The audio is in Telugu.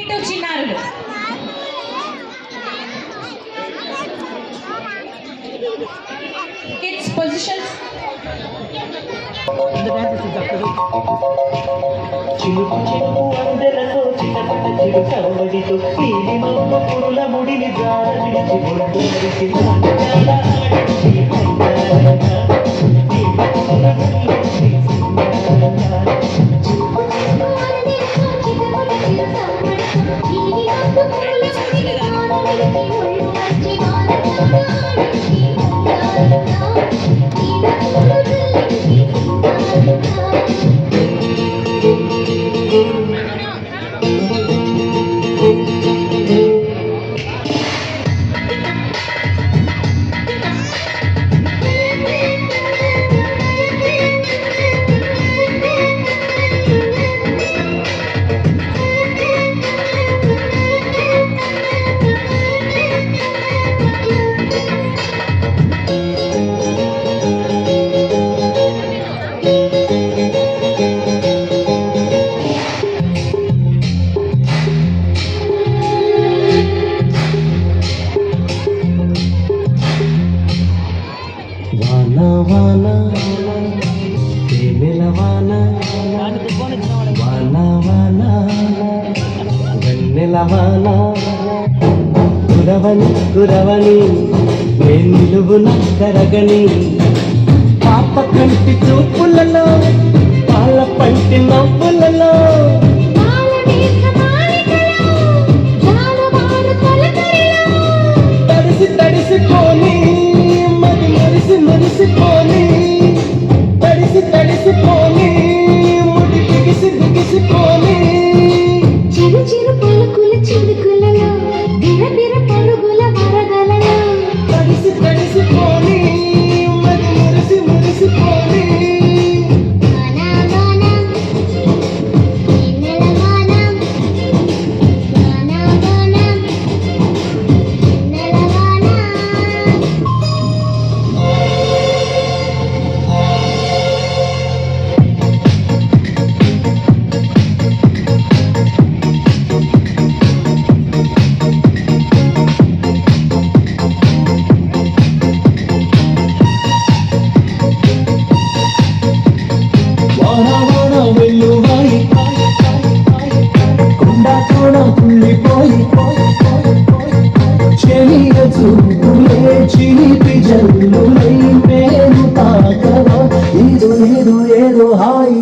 ఇటు చిన్నారులు కిడ్స్ పొజిషన్స్ చిలుకు చిలుకు అందెలతో చిన్నపట చిరు కవ్వడితో నీలి మమ్మ పురుల ముడిని జార విడిచి ఒడ్డు మరిచి నాటకాల ఆడించి వాన తేనెల వాన వాన వాన వెన్నెల వాన కురవని కురవని నేను నిలువున కరగని పాప కంటి చూపులలో పాల పంటి నవ్వులలో తడిసి తడిసిపోని మురిసిపోని తడిసి తడిసిపోని ముడి బిగిసి బిగిసిపోని చిరు చిరు పలుకుల చిరుకులలో బిరబిర పరుగుల వరదలలో తడిసి తడిసిపోని మరి మురిసి మురిసిపోని చిలిపి జల్లులై పేరు తాకరా ఏదో ఏదో ఏదో హాయి